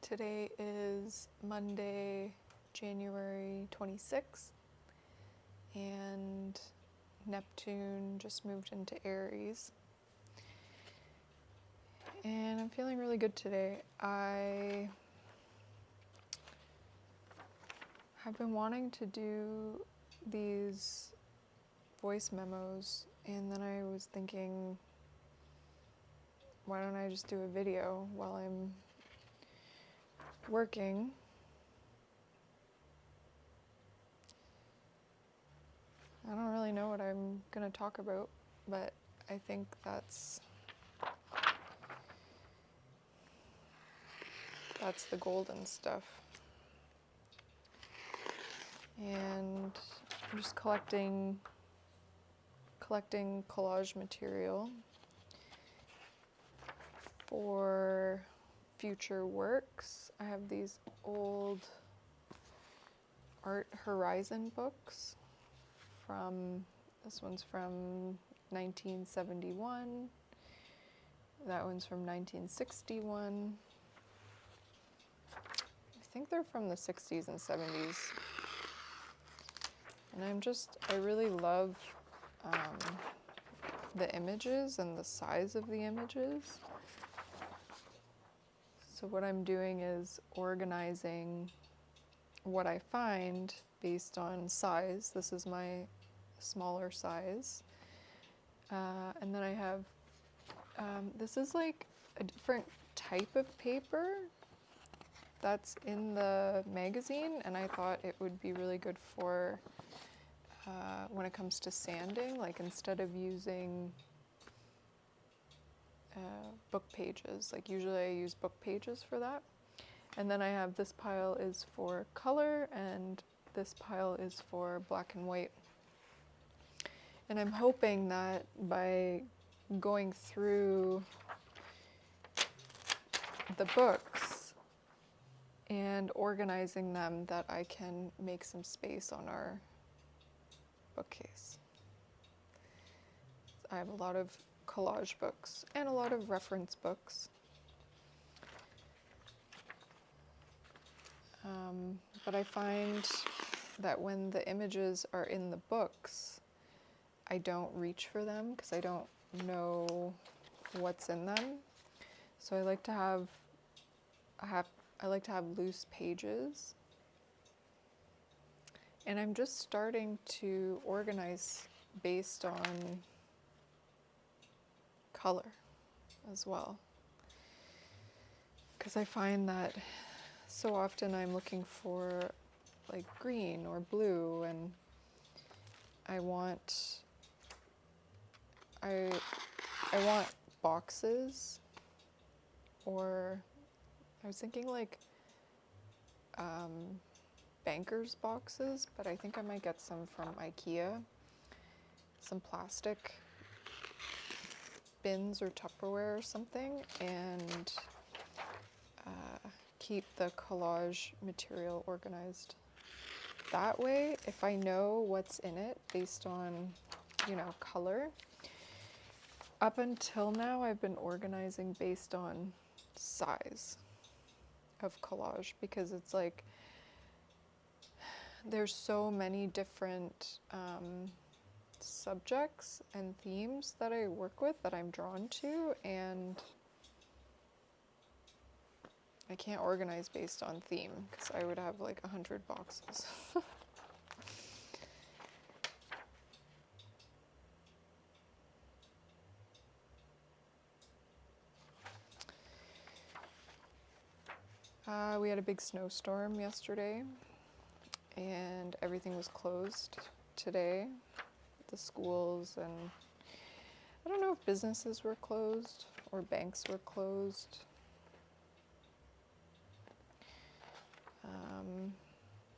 Today is Monday, January 26th, and Neptune just moved into Aries. And I'm feeling really good today. I have been wanting to do these voice memos, and then I was thinking, why don't I just do a video while I'm working? I don't really know what I'm going to talk about, but I think that's the golden stuff. And I'm just collecting collage material for future works. I have these old Art Horizon books this one's from 1971, that one's from 1961. I think they're from the 60s and 70s. And I really love the images and the size of the images. So what I'm doing is organizing what I find based on size. This is my smaller size. And then I have, this is like a different type of paper that's in the magazine, and I thought it would be really good for when it comes to sanding, like instead of using book pages, like usually I use book pages for that. And then I have this pile is for color and this pile is for black and white. And I'm hoping that by going through the books and organizing them that I can make some space on our bookcase. I have a lot of collage books and a lot of reference books. But I find that when the images are in the books, I don't reach for them because I don't know what's in them. So I like to have loose pages. And I'm just starting to organize based on color as well. Because I find that so often I'm looking for like green or blue, and I want boxes, or I was thinking like banker's boxes, but I think I might get some from IKEA, some plastic bins or Tupperware or something, and keep the collage material organized that way. If I know what's in it based on, color. Up until now, I've been organizing based on size of collage, because it's like there's so many different subjects and themes that I work with that I'm drawn to, and I can't organize based on theme because I would have like 100 boxes. We had a big snowstorm yesterday, and everything was closed today. The schools, and I don't know if businesses were closed or banks were closed.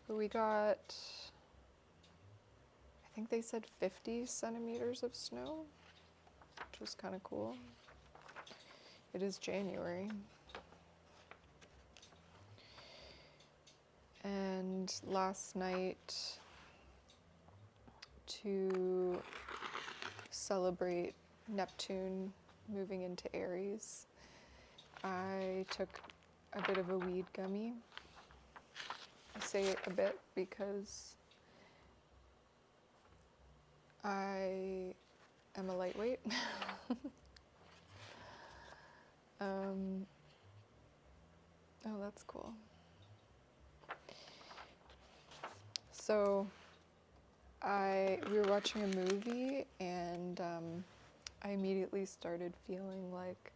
But we got, I think they said 50 centimeters of snow, which was kind of cool. It is January. And last night, to celebrate Neptune moving into Aries, I took a bit of a weed gummy. I say a bit because I am a lightweight. Oh, that's cool. So we were watching a movie, and I immediately started feeling like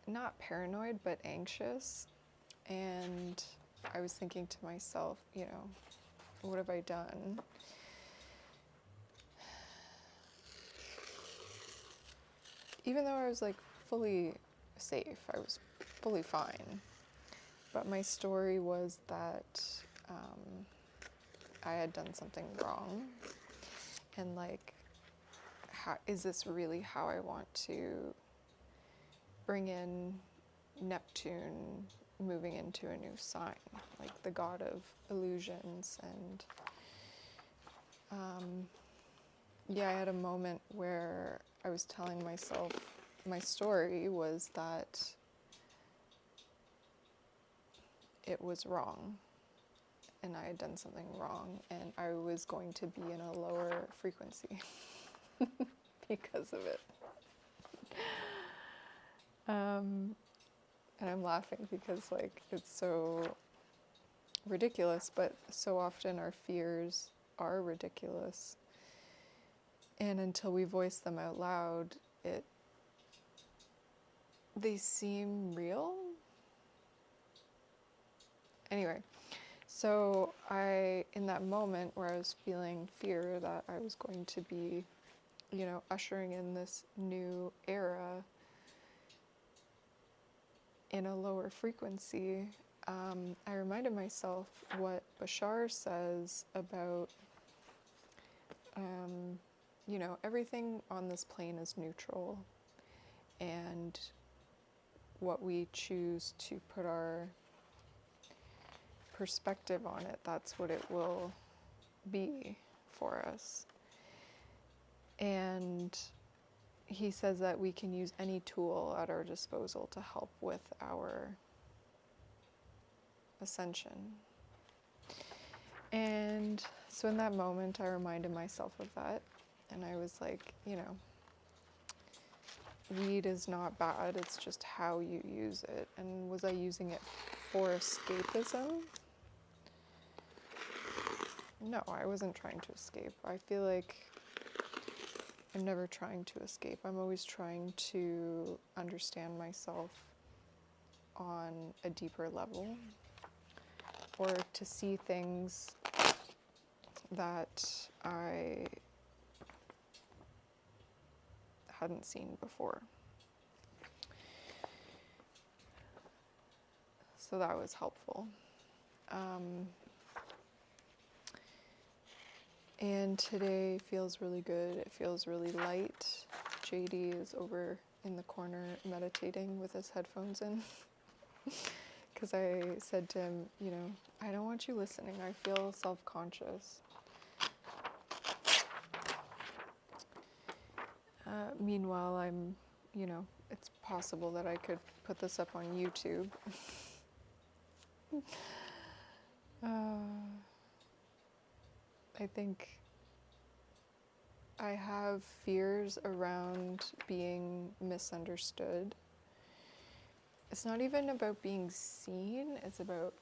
not paranoid, but anxious. And I was thinking to myself, what have I done? Even though I was like fully safe, I was fully fine. But my story was that I had done something wrong. And like, is this really how I want to bring in Neptune moving into a new sign, like the god of illusions? And I had a moment where I was telling myself my story was that it was wrong and I had done something wrong and I was going to be in a lower frequency because of it. And I'm laughing because like it's so ridiculous, but so often our fears are ridiculous. And until we voice them out loud, they seem real. Anyway, so in that moment where I was feeling fear that I was going to be, ushering in this new era in a lower frequency, I reminded myself what Bashar says about, everything on this plane is neutral, and what we choose to put our perspective on it, that's what it will be for us. And he says that we can use any tool at our disposal to help with our ascension. And so in that moment, I reminded myself of that. And I was like, weed is not bad, it's just how you use it. And was I using it for escapism? No, I wasn't trying to escape. I feel like I'm never trying to escape. I'm always trying to understand myself on a deeper level, or to see things that I hadn't seen before. So that was helpful. And today feels really good. It feels really light. JD is over in the corner meditating with his headphones in. Because I said to him, I don't want you listening. I feel self-conscious. Meanwhile, I'm, it's possible that I could put this up on YouTube. I think I have fears around being misunderstood. It's not even about being seen, it's about,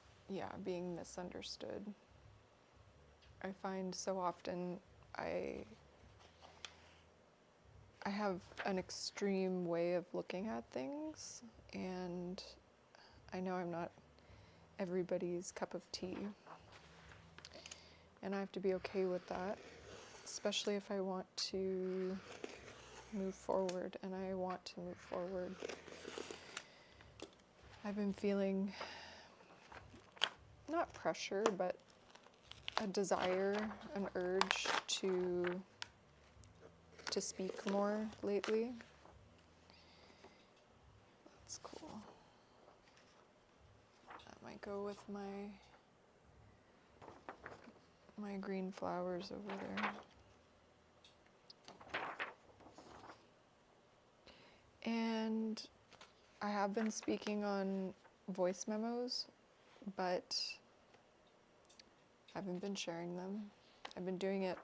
being misunderstood. I find so often I have an extreme way of looking at things, and I know I'm not everybody's cup of tea. And I have to be okay with that, especially if I want to move forward, and I want to move forward. I've been feeling, not pressure, but a desire, an urge to speak more lately. That's cool. That might go with my green flowers over there. And I have been speaking on voice memos, but I haven't been sharing them. I've been doing it,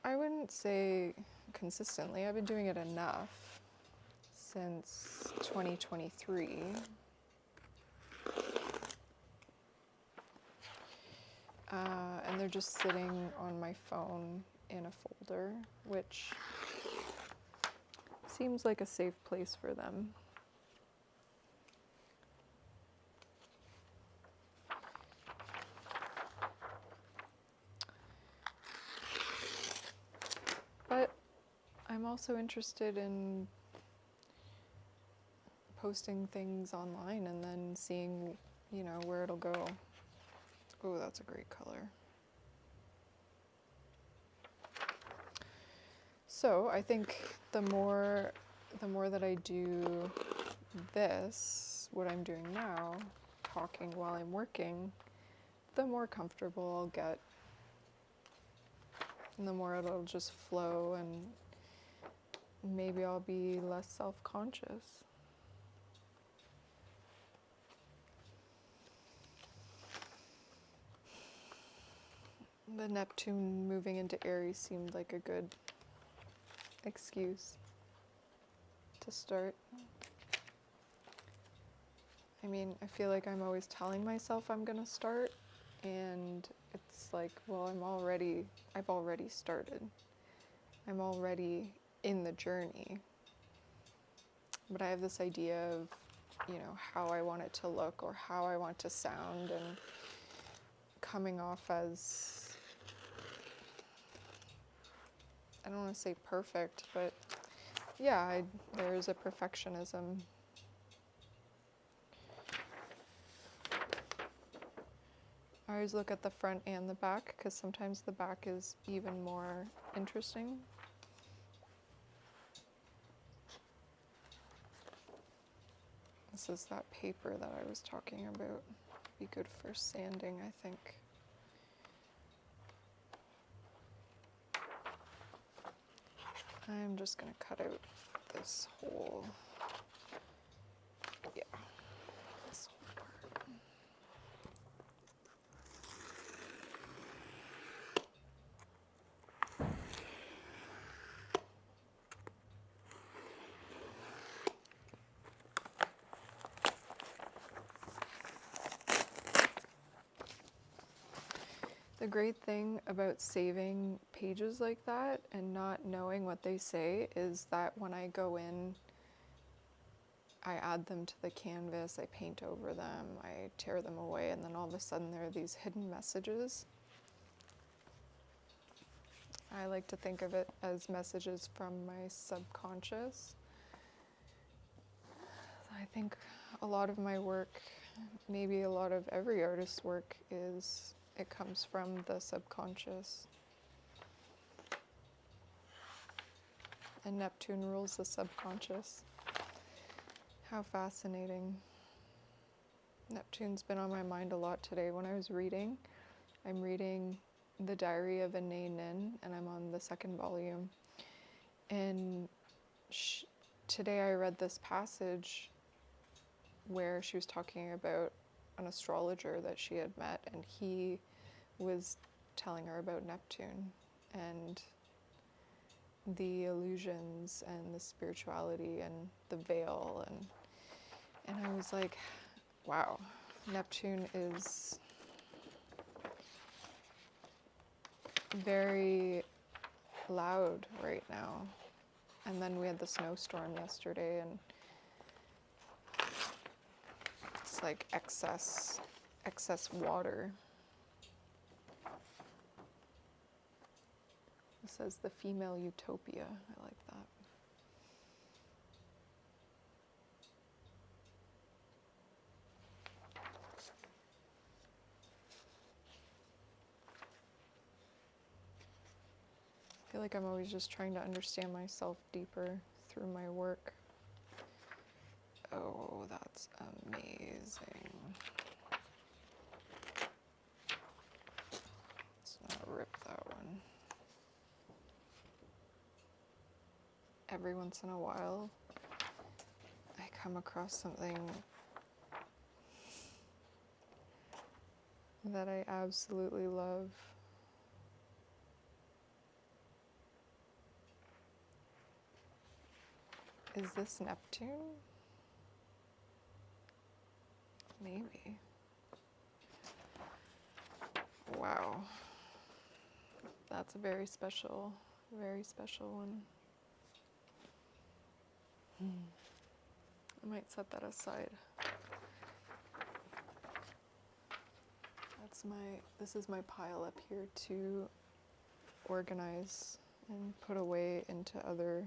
I wouldn't say consistently, I've been doing it enough since 2023. And they're just sitting on my phone in a folder, which seems like a safe place for them. But I'm also interested in posting things online and then seeing, where it'll go. Oh, that's a great color. So I think the more that I do this, what I'm doing now, talking while I'm working, the more comfortable I'll get. And the more it'll just flow, and maybe I'll be less self-conscious. The Neptune moving into Aries seemed like a good excuse to start. I mean, I feel like I'm always telling myself I'm gonna start, and it's like, well, I've already started. I'm already in the journey. But I have this idea of, how I want it to look or how I want to sound, and coming off as, I don't want to say perfect, but yeah, there's a perfectionism. I always look at the front and the back, because sometimes the back is even more interesting. This is that paper that I was talking about. Be good for sanding, I think. I'm just gonna cut out this whole, this whole part. The great thing about saving pages like that and not knowing what they say is that when I go in, I add them to the canvas, I paint over them, I tear them away, and then all of a sudden there are these hidden messages. I like to think of it as messages from my subconscious. I think a lot of my work, maybe a lot of every artist's work, it comes from the subconscious. And Neptune rules the subconscious. How fascinating. Neptune's been on my mind a lot today. When I was reading, I'm reading The Diary of a Nay Nin, and I'm on the second volume. And today I read this passage where she was talking about an astrologer that she had met, and he was telling her about Neptune and the illusions and the spirituality and the veil, and I was like, wow, Neptune is very loud right now. And then we had the snowstorm yesterday, and it's like excess water. It says the female utopia. I like that. I feel like I'm always just trying to understand myself deeper through my work. Oh, that's amazing. Let's not rip that one. Every once in a while, come across something that I absolutely love. Is this Neptune? Maybe. Wow. That's a very special one. I might set that aside. This is my pile up here to organize and put away into other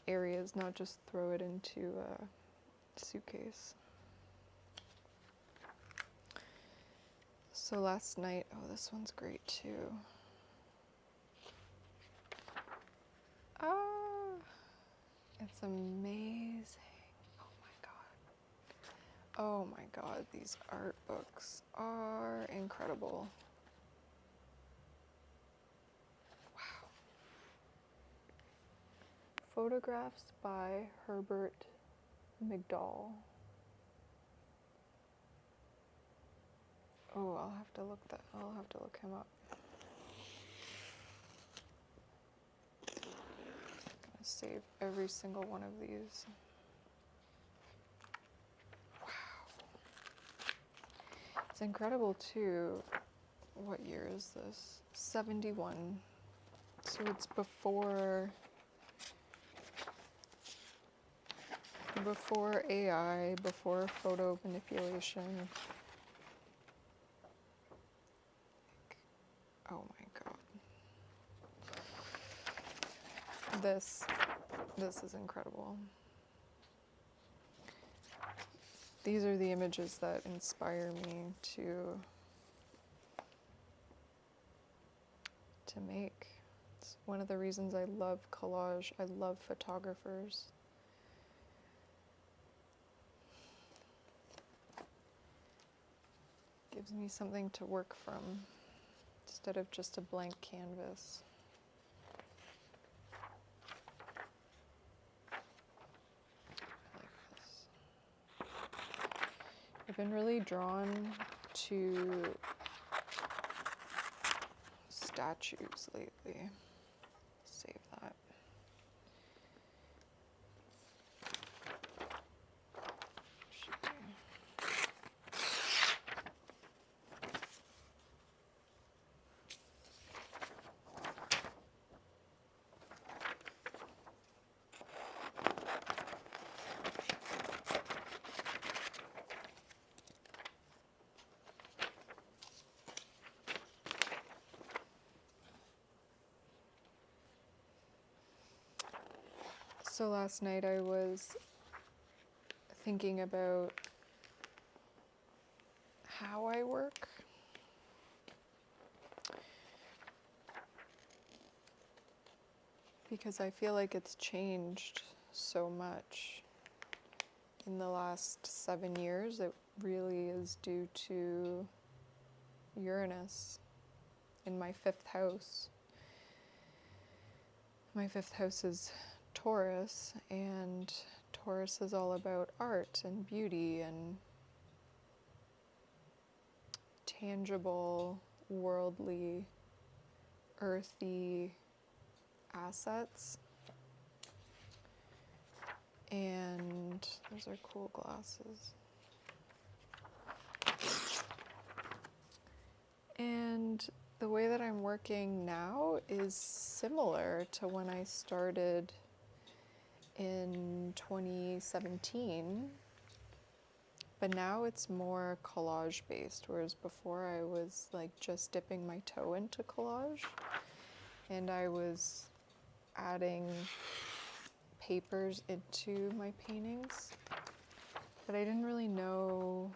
areas, not just throw it into a suitcase. So last night, oh, this one's great too. Ah, it's amazing. Oh my God, these art books are incredible. Wow. Photographs by Herbert McDowell. Oh, I'll have to look him up. I'm gonna save every single one of these. It's incredible too. What year is this? 71. So it's before AI, before photo manipulation. Oh my God. This is incredible. These are the images that inspire me to make. It's one of the reasons I love collage. I love photographers. Gives me something to work from instead of just a blank canvas. I've been really drawn to statues lately. Save that. So last night I was thinking about how I work. Because I feel like it's changed so much in the last 7 years. It really is due to Uranus in my 5th house. My 5th house is Taurus, and Taurus is all about art and beauty and tangible, worldly, earthy assets. And those are cool glasses. And the way that I'm working now is similar to when I started in 2017, but now it's more collage based, whereas before I was like just dipping my toe into collage, and I was adding papers into my paintings, but I didn't know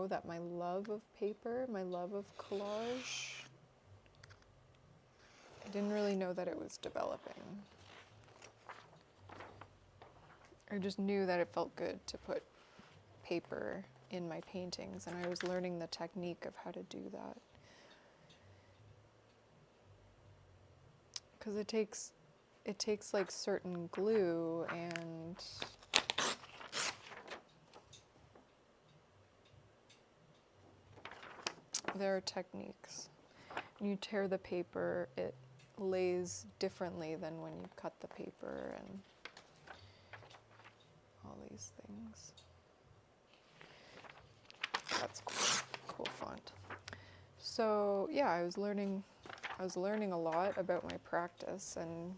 that my love of paper, my love of collage, I didn't really know that it was developing. I just knew that it felt good to put paper in my paintings, and I was learning the technique of how to do that. Because it it takes like certain glue and there are techniques. When you tear the paper, it lays differently than when you cut the paper and all these things. That's cool. Cool font. So yeah, I was learning a lot about my practice, and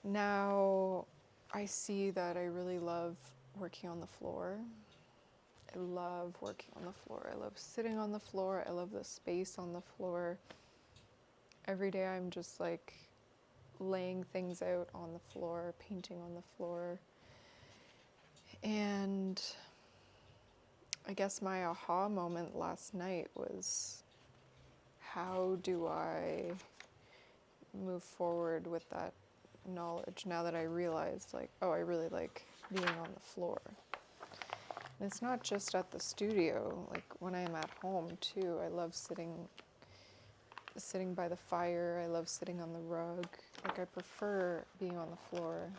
now I see that I really love working on the floor. I love working on the floor. I love sitting on the floor. I love the space on the floor. Every day I'm just like laying things out on the floor, painting on the floor. And I guess my aha moment last night was, how do I move forward with that knowledge now that I realized, like, oh, I really like being on the floor. And it's not just at the studio, like when I'm at home too. I love sitting by the fire. I love sitting on the rug. Like, I prefer being on the floor.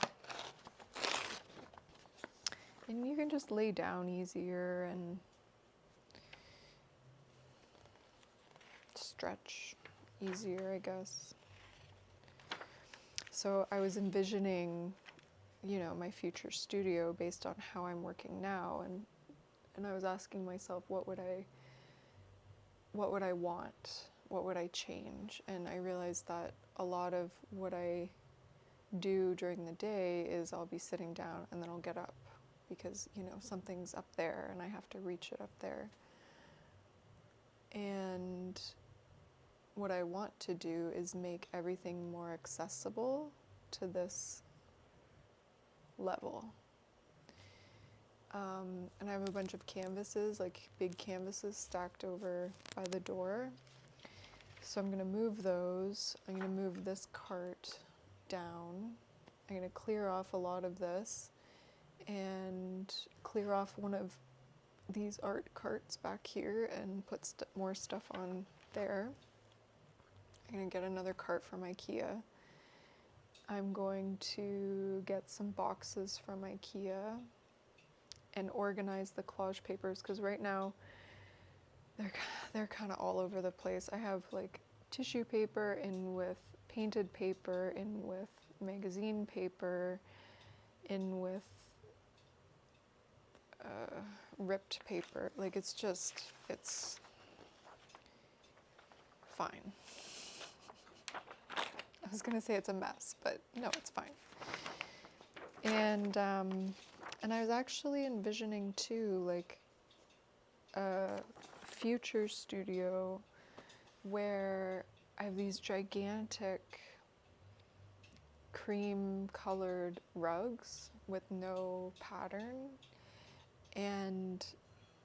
And you can just lay down easier and stretch easier, I guess. So I was envisioning, my future studio based on how I'm working now, and I was asking myself, what would I want? What would I change? And I realized that a lot of what I do during the day is I'll be sitting down and then I'll get up because, something's up there and I have to reach it up there. And what I want to do is make everything more accessible to this level. And I have a bunch of canvases, like big canvases stacked over by the door. So I'm going to move those. I'm going to move this cart down. I'm going to clear off a lot of this and clear off one of these art carts back here and put more stuff on there. I'm going to get another cart from IKEA. I'm going to get some boxes from IKEA and organize the collage papers, because right now they're kind of all over the place. I have like tissue paper in with painted paper, in with magazine paper, in with ripped paper. Like, it's fine. I was gonna say it's a mess, but no, it's fine. And I was actually envisioning too, like, a future studio where I have these gigantic cream colored rugs with no pattern, and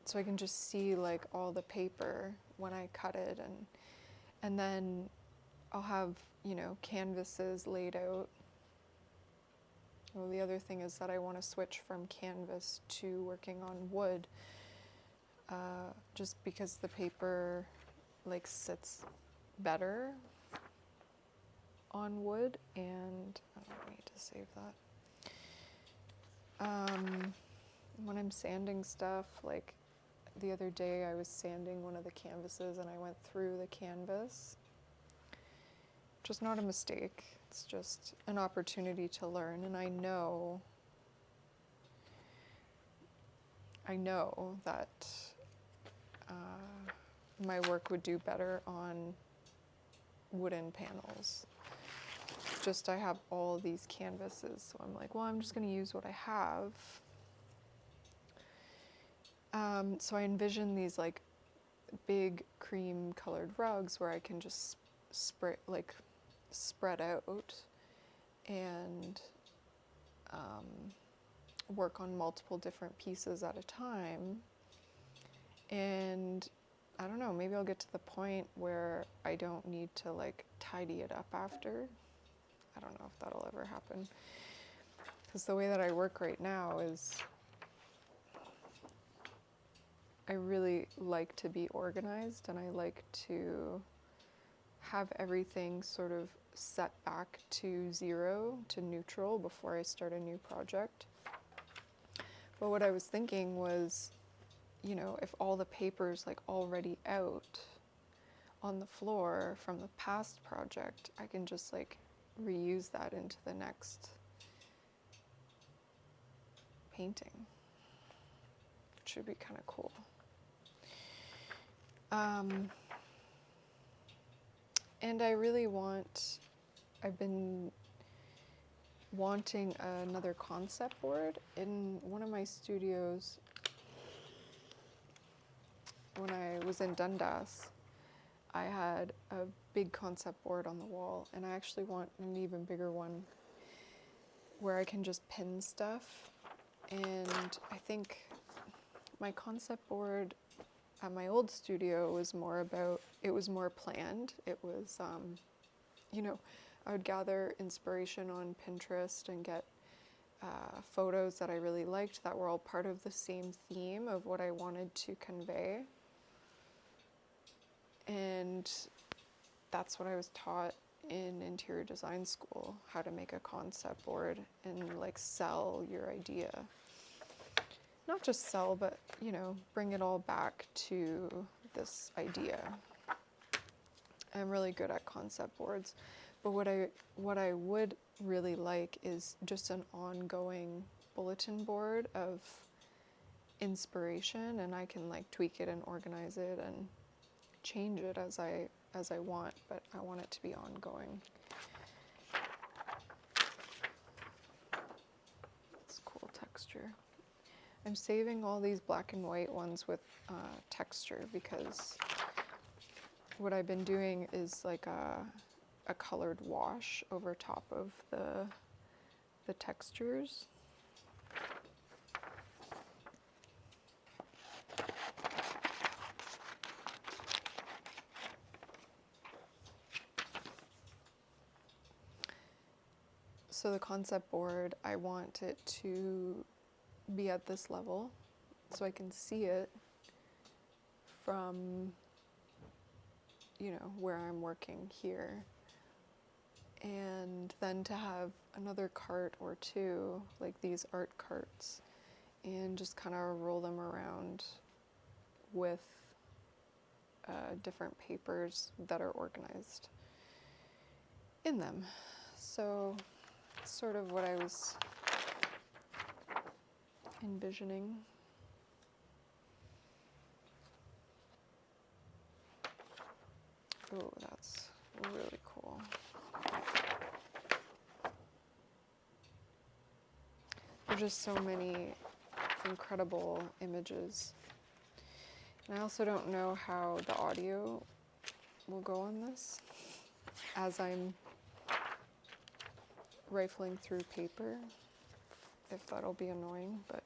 so I can just see like all the paper when I cut it, and then I'll have, canvases laid out. Well, the other thing is that I want to switch from canvas to working on wood, just because the paper like sits better on wood, and I need to save that. When I'm sanding stuff, like the other day I was sanding one of the canvases and I went through the canvas. Just not a mistake, it's just an opportunity to learn, and I know that my work would do better on wooden panels. Just I have all these canvases, so I'm like, well, I'm just going to use what I have. So I envision these like big cream colored rugs where I can just spread out and work on multiple different pieces at a time. And I don't know, maybe I'll get to the point where I don't need to like tidy it up after. I don't know if that'll ever happen, because the way that I work right now is I really like to be organized, and I like to have everything sort of set back to 0, to neutral, before I start a new project. But what I was thinking was, you know, if all the paper's like already out on the floor from the past project, I can just like reuse that into the next painting, which should be kind of cool. And I've been wanting another concept board. In one of my studios, when I was in Dundas, I had a big concept board on the wall, and I actually want an even bigger one where I can just pin stuff. And I think my concept board at my old studio was more planned. It was, you know, I would gather inspiration on Pinterest and get photos that I really liked that were all part of the same theme of what I wanted to convey. And that's what I was taught in interior design school, how to make a concept board and like sell your idea. Not just sell, but, you know, bring it all back to this idea. I'm really good at concept boards, but what I would really like is just an ongoing bulletin board of inspiration, and I can like tweak it and organize it and change it as I want, but I want it to be ongoing. It's cool texture. I'm saving all these black and white ones with texture, because what I've been doing is like a colored wash over top of the textures. So the concept board, I want it to be at this level so I can see it from, you know, where I'm working here. And then to have another cart or two, like these art carts, and just kind of roll them around with different papers that are organized in them. So sort of what I was envisioning. Oh, that's really cool. There's just so many incredible images. And I also don't know how the audio will go on this, as I'm rifling through paper, if that'll be annoying, but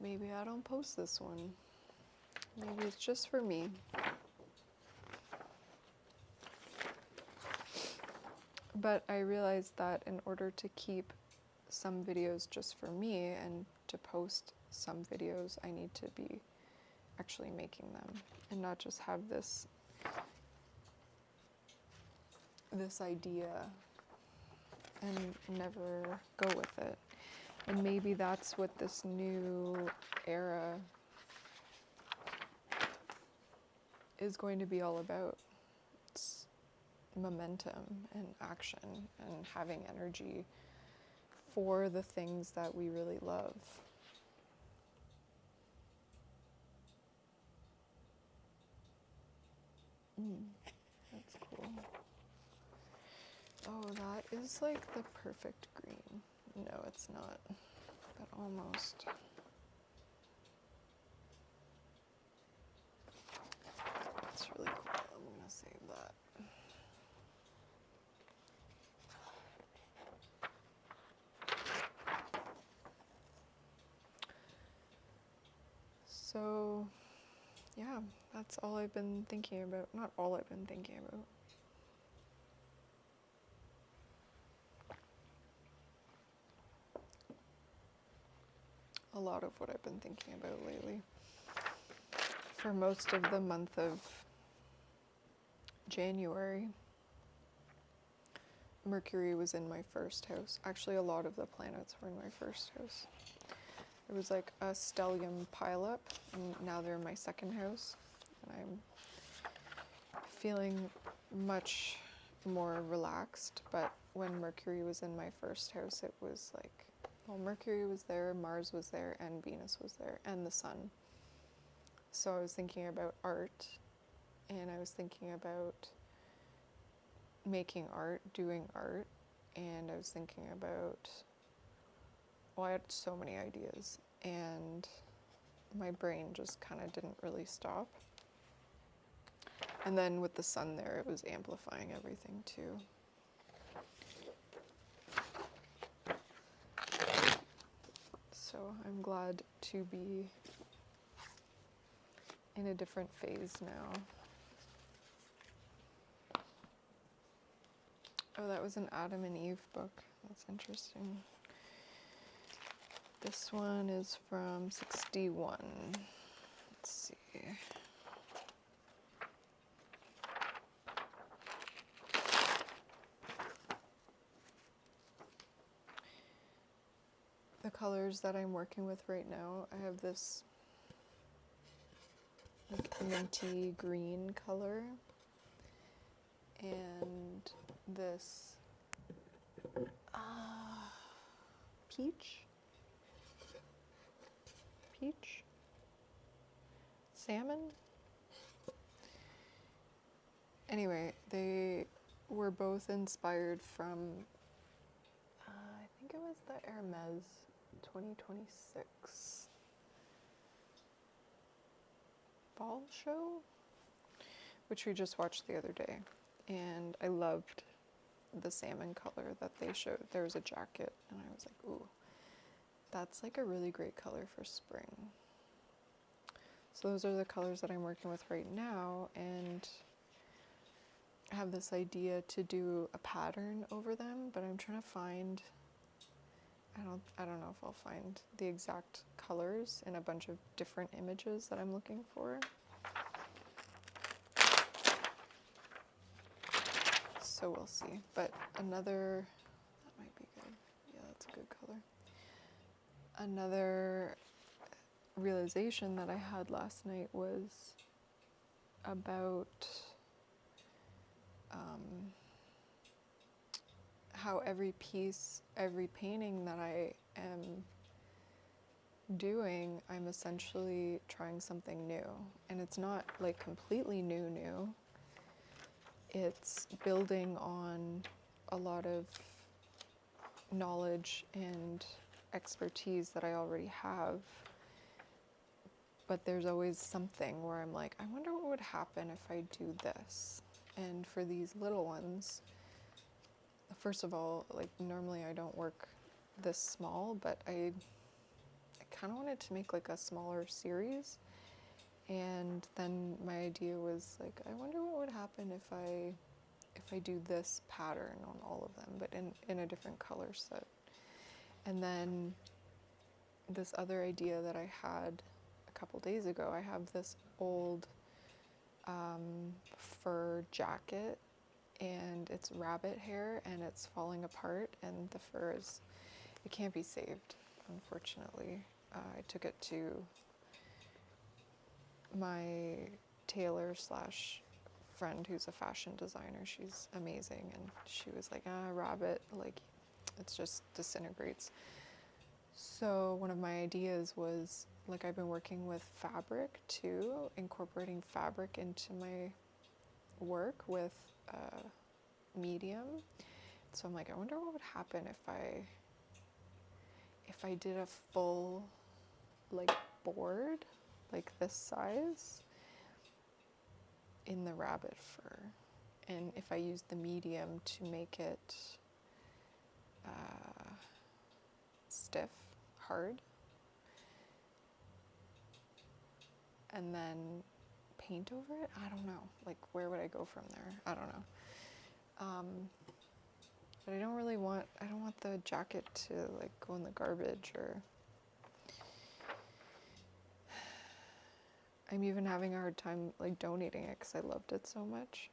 maybe I don't post this one. Maybe it's just for me. But I realized that in order to keep some videos just for me and to post some videos, I need to be actually making them and not just have this idea and never go with it. And maybe that's what this new era is going to be all about. It's momentum and action and having energy for the things that we really love. That's cool. Oh, that is like the perfect green. No, it's not, but almost. That's really cool. I'm gonna save that. So, yeah, that's all I've been thinking about. Not all I've been thinking about. A lot of what I've been thinking about lately. For most of the month of January, Mercury was in my first house. Actually, a lot of the planets were in my first house. It was like a stellium pileup, and now they're in my second house. And I'm feeling much more relaxed, but when Mercury was in my first house, it was like, well, Mercury was there, Mars was there, and Venus was there, and the sun. So I was thinking about art, and I was thinking about making art, doing art, and I was thinking about, well, I had so many ideas, and my brain just kind of didn't really stop. And then with the sun there, it was amplifying everything too. So I'm glad to be in a different phase now. Oh, that was an Adam and Eve book. That's interesting. This one is from 61. Let's see. The colors that I'm working with right now, I have this like minty green color and this peach, salmon. Anyway, they were both inspired from, I think it was the Hermes 2026 fall show, which we just watched the other day, and I loved the salmon color that they showed. There was a jacket, and I was like, ooh, that's like a really great color for spring. So those are the colors that I'm working with right now, and I have this idea to do a pattern over them, but I'm trying to find, I don't know if I'll find the exact colors in a bunch of different images that I'm looking for. So we'll see. But another, that might be good. Yeah, that's a good color. Another realization that I had last night was about how every piece, every painting that I am doing, I'm essentially trying something new. And it's not like completely new. It's building on a lot of knowledge and expertise that I already have. But there's always something where I'm like, I wonder what would happen if I do this. And for these little ones, first of all, like normally I don't work this small, but I kind of wanted to make like a smaller series. And then my idea was like, I wonder what would happen if I do this pattern on all of them, but in a different color set. And then this other idea that I had a couple days ago, I have this old fur jacket, and it's rabbit hair, and it's falling apart, and the fur it can't be saved, unfortunately. I took it to my tailor slash friend who's a fashion designer. She's amazing, and she was like, rabbit, like it just disintegrates. So one of my ideas was, like, I've been working with fabric too, incorporating fabric into my work with medium. So I'm like, I wonder what would happen if I did a full like board like this size in the rabbit fur, and if I used the medium to make it stiff, hard, and then paint over it. I don't know, like where would I go from there? I don't know. But I don't want the jacket to like go in the garbage, or I'm even having a hard time like donating it because I loved it so much.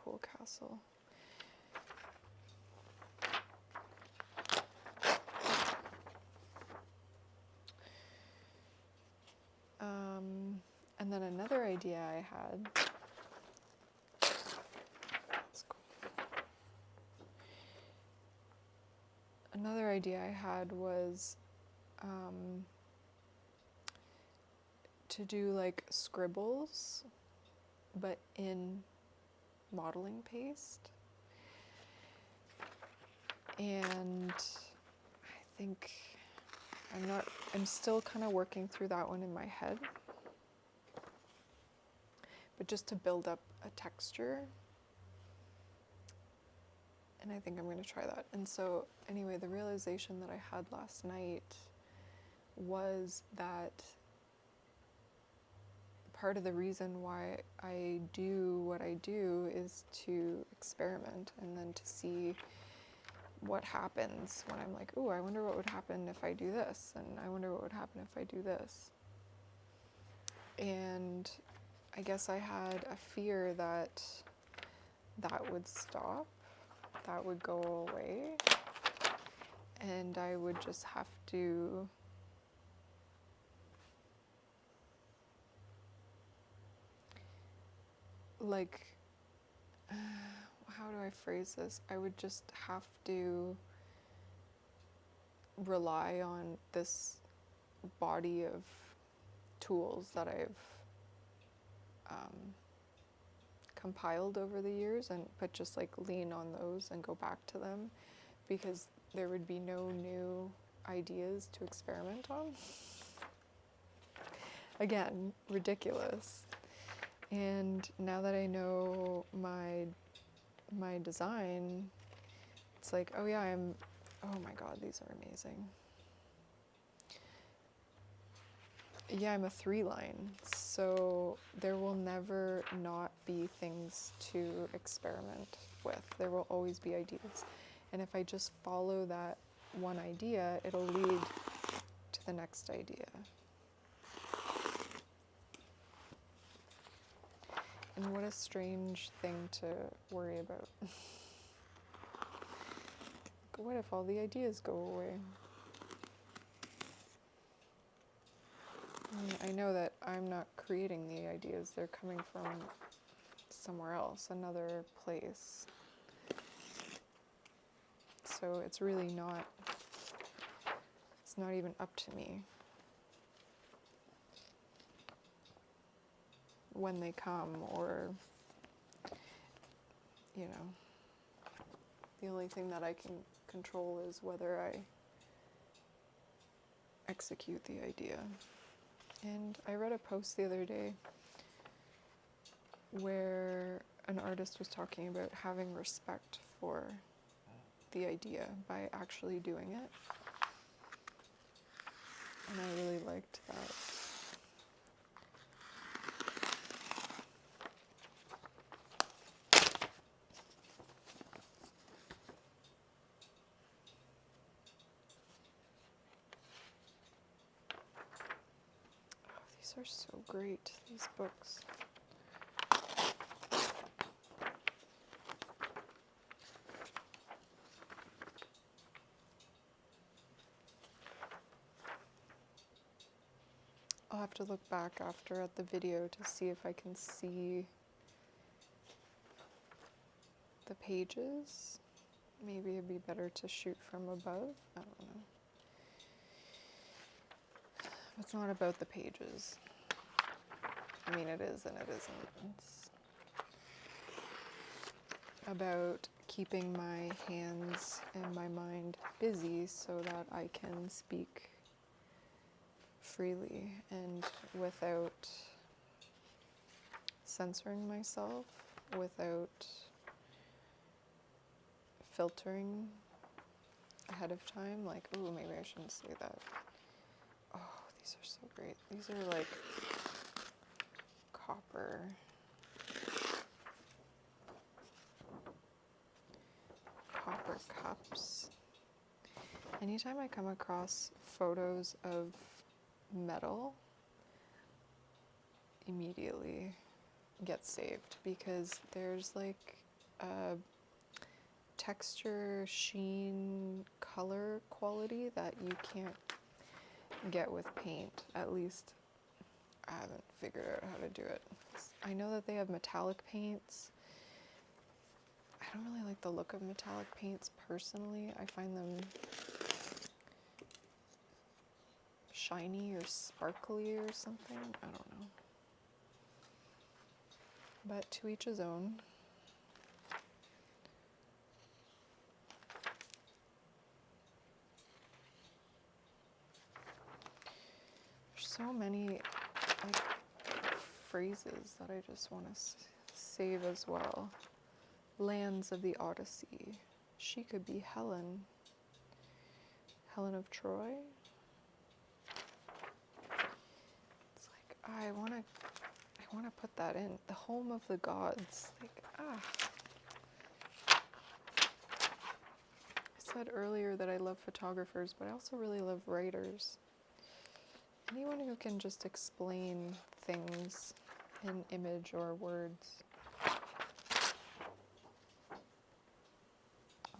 cool castle. And then another idea I had, that's cool. Another idea I had was to do like scribbles, but in modeling paste. And I think I'm still kind of working through that one in my head. But just to build up a texture. And I think I'm going to try that. And so anyway, the realization that I had last night was that part of the reason why I do what I do is to experiment and then to see what happens when I'm like, oh, I wonder what would happen if I do this, and I wonder what would happen if I do this. And I guess I had a fear that that would stop, that would go away, and I would just have to like, how do I phrase this? I would just have to rely on this body of tools that I've compiled over the years, but just like lean on those and go back to them, because there would be no new ideas to experiment on. Again, ridiculous. And now that I know my design, it's like, oh yeah, oh my god, these are amazing. Yeah, I'm a 3-line, so there will never not be things to experiment with. There will always be ideas. And if I just follow that one idea, it'll lead to the next idea. And what a strange thing to worry about. What if all the ideas go away? I know that I'm not creating the ideas, they're coming from somewhere else, another place. So it's really not, it's not even up to me when they come, or, you know, the only thing that I can control is whether I execute the idea. And I read a post the other day where an artist was talking about having respect for the idea by actually doing it. And I really liked that. These are so great, these books. I'll have to look back after at the video to see if I can see the pages. Maybe it'd be better to shoot from above. I don't know. It's not about the pages. I mean, it is and it isn't. It's about keeping my hands and my mind busy so that I can speak freely and without censoring myself, without filtering ahead of time, like, oh, maybe I shouldn't say that. Oh, these are so great. These are like copper. Copper cups. Anytime I come across photos of metal, immediately get saved, because there's like a texture, sheen, color quality that you can't get with paint. At least I haven't figured out how to do it. I know that they have metallic paints. I don't really like the look of metallic paints personally. I find them shiny or sparkly or something. I don't know. But to each his own. There's so many like phrases that I just want to save as well. Lands of the Odyssey. She could be Helen. Helen of Troy. It's like I want to put that in. The home of the gods. Like I said earlier that I love photographers, but I also really love writers. Anyone who can just explain things in image or words.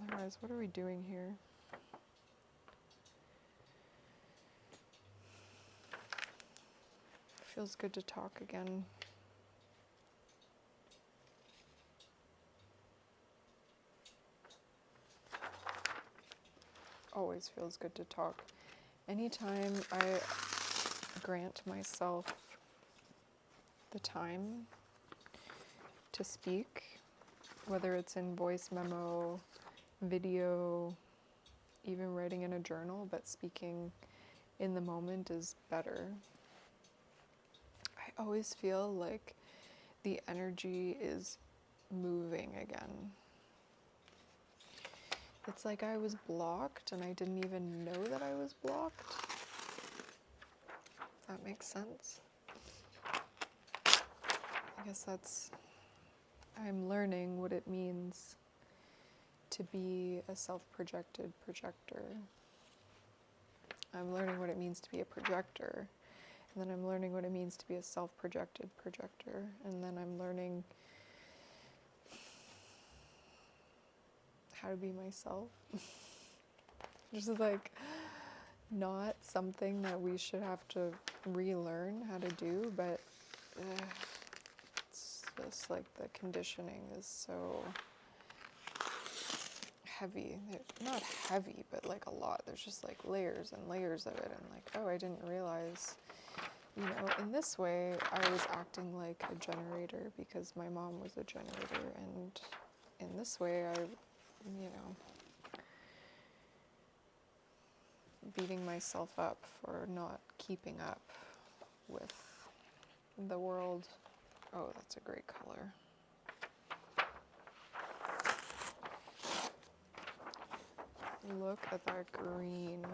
Otherwise, what are we doing here? Feels good to talk again. Always feels good to talk. Anytime I grant myself the time to speak, whether it's in voice memo, video, even writing in a journal, but speaking in the moment is better. I always feel like the energy is moving again. It's like I was blocked and I didn't even know that I was blocked. If that makes sense. I guess I'm learning what it means to be a self-projected projector. I'm learning what it means to be a projector. And then I'm learning what it means to be a self-projected projector. And then I'm learning how to be myself. Just like not something that we should have to relearn how to do, but it's just like the conditioning is so heavy. Not heavy, but like a lot. There's just like layers and layers of it, and like, oh, I didn't realize, in this way I was acting like a generator because my mom was a generator, and in this way I beating myself up for not keeping up with the world. Oh, that's a great color. Look at that green.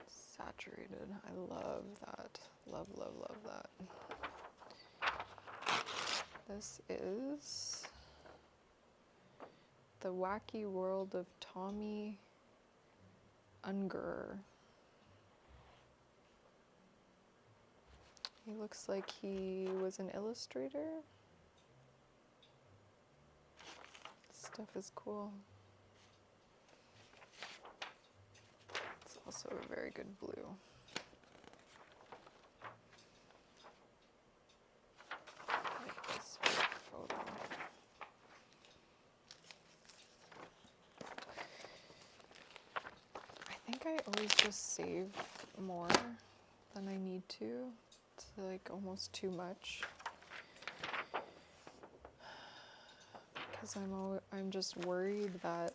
Saturated. I love that. Love, love, love that. This is The Wacky World of Tommy Ungerer. He looks like he was an illustrator. Stuff is cool. It's also a very good blue. I like this photo. I think I always just save more than I need to. It's like almost too much. Because I'm just worried that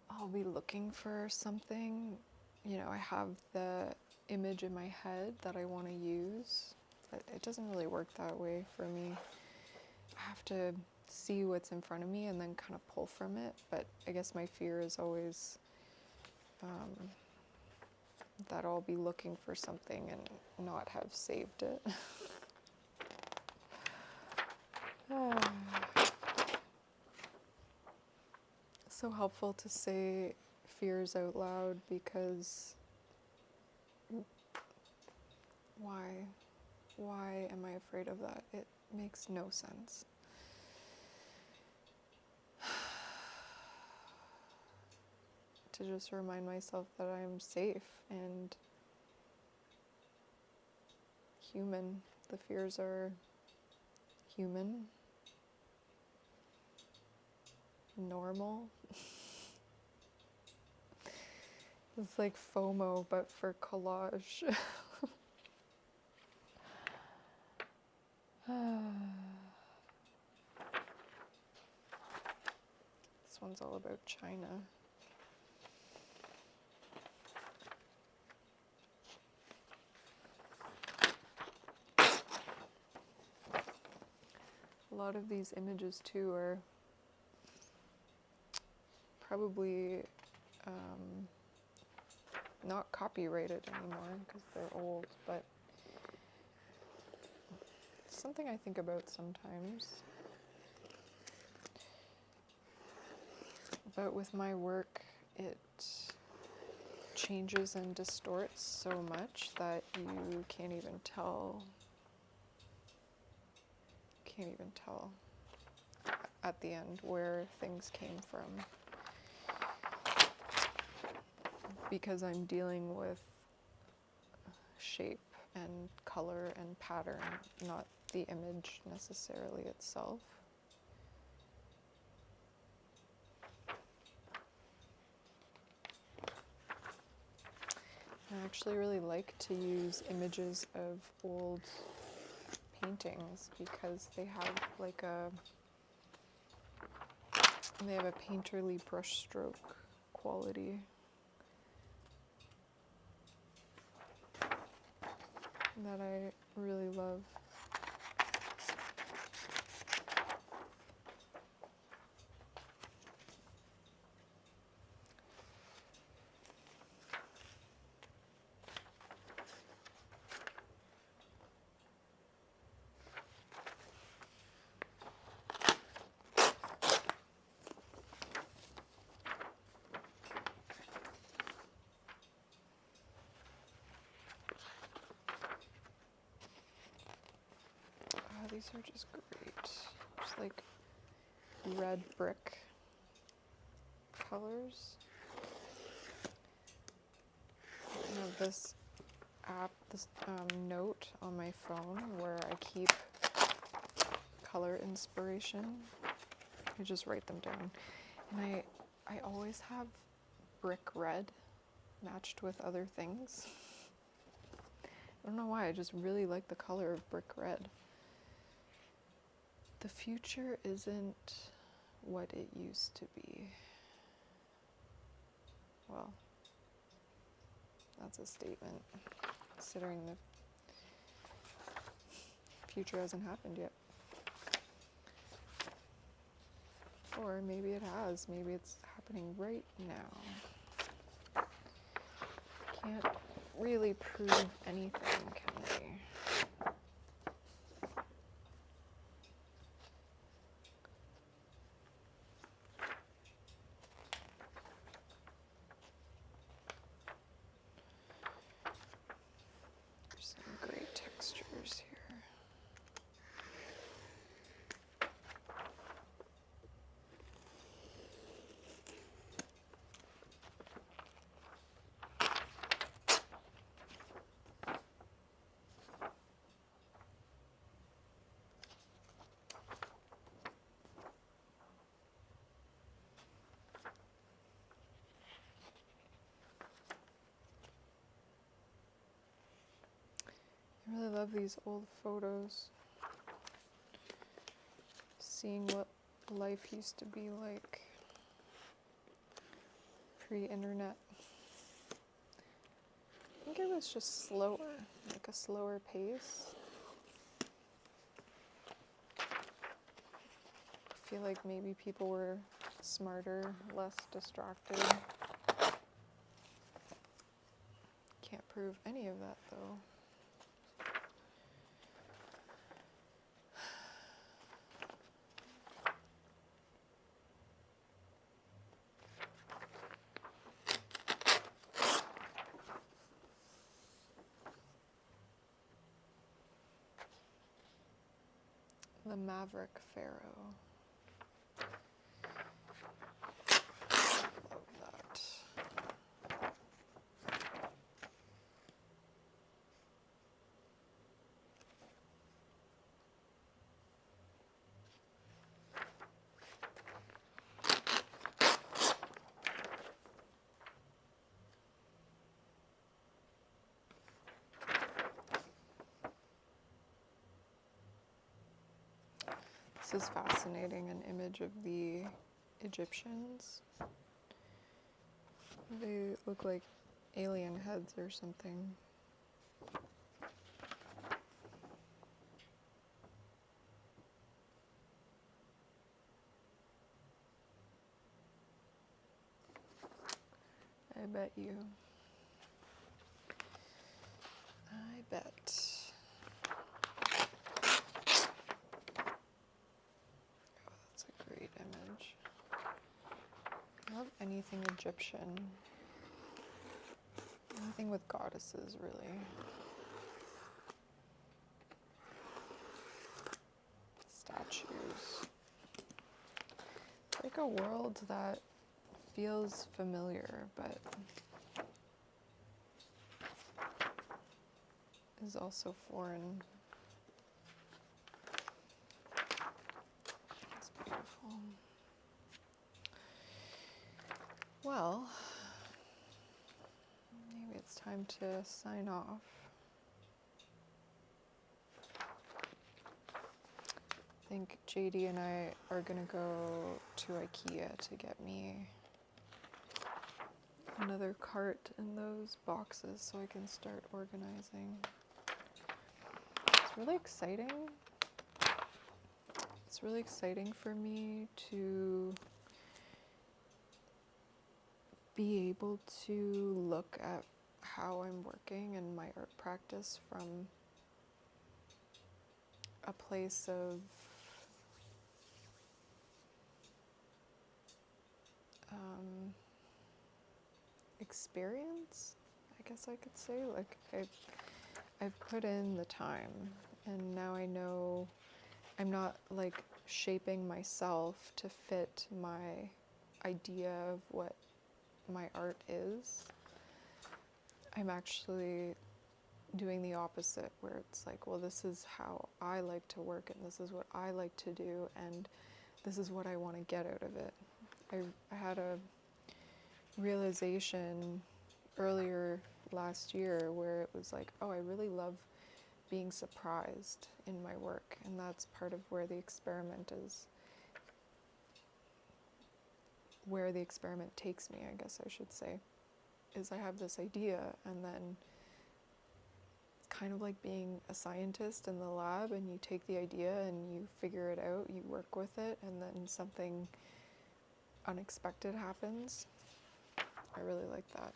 I'll be looking for something. I have the image in my head that I want to use, but it doesn't really work that way for me. I have to see what's in front of me and then kind of pull from it. But I guess my fear is always that I'll be looking for something and not have saved it. So helpful to say fears out loud, because why? why am I afraid of that? It makes no sense. To just remind myself that I'm safe and human. The fears are human, normal. It's like FOMO, but for collage. This one's all about China. A lot of these images too are probably not copyrighted anymore because they're old, but it's something I think about sometimes. But with my work, it changes and distorts so much that you can't even tell at the end where things came from, because I'm dealing with shape and color and pattern, not the image necessarily itself. I actually really like to use images of old paintings because they have like they have a painterly brushstroke quality that I really love. These are just great. Just like red brick colors. I have this app, this note on my phone where I keep color inspiration. I just write them down. And I always have brick red matched with other things. I don't know why, I just really like the color of brick red. The future isn't what it used to be. Well, that's a statement, considering the future hasn't happened yet. Or maybe it has, maybe it's happening right now. Can't really prove anything, can we? I really love these old photos. Seeing what life used to be like pre-internet. I think it was just slower, like a slower pace. I feel like maybe people were smarter, less distracted. Can't prove any of that though. Maverick Pharaoh. Love that. This is fascinating, an image of the Egyptians. They look like alien heads or something. I bet you. I bet. Great image. I love anything Egyptian. Anything with goddesses, really. Statues. It's like a world that feels familiar, but is also foreign. Well, maybe it's time to sign off. I think JD and I are gonna go to IKEA to get me another cart in those boxes so I can start organizing. It's really exciting. It's really exciting for me to be able to look at how I'm working in my art practice from a place of experience, I guess I could say. Like I've put in the time, and now I know I'm not like shaping myself to fit my idea of what my art is. I'm actually doing the opposite, where it's like, well, this is how I like to work, and this is what I like to do, and this is what I want to get out of it. I had a realization earlier last year where it was like, oh, I really love being surprised in my work, and that's part of where the experiment is, where the experiment takes me, I guess I should say, is I have this idea, and then it's kind of like being a scientist in the lab, and you take the idea and you figure it out, you work with it, and then something unexpected happens. I really like that.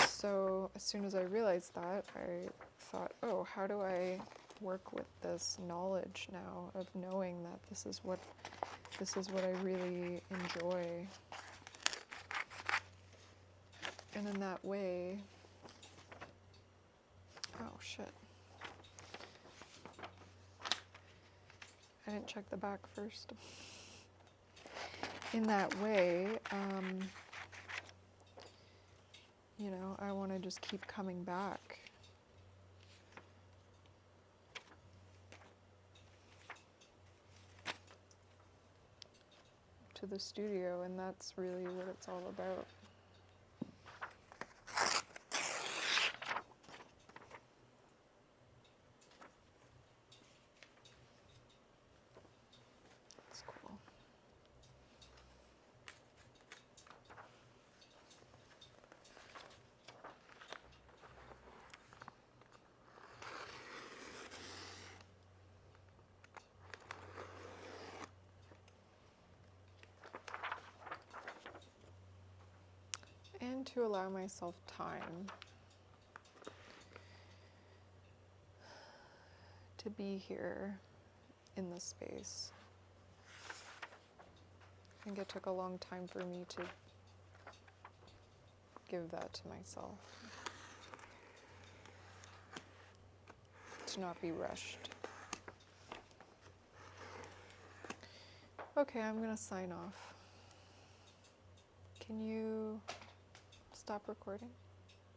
So as soon as I realized that, I thought, oh, how do I work with this knowledge now of knowing that this is what I really enjoy? And in that way, oh shit. I didn't check the back first. In that way, you know, I want to just keep coming back. To the studio, and that's really what it's all about. That's cool. And to allow myself time to be here in this space. I think it took a long time for me to give that to myself. To not be rushed Okay, I'm gonna sign off. Can you stop recording?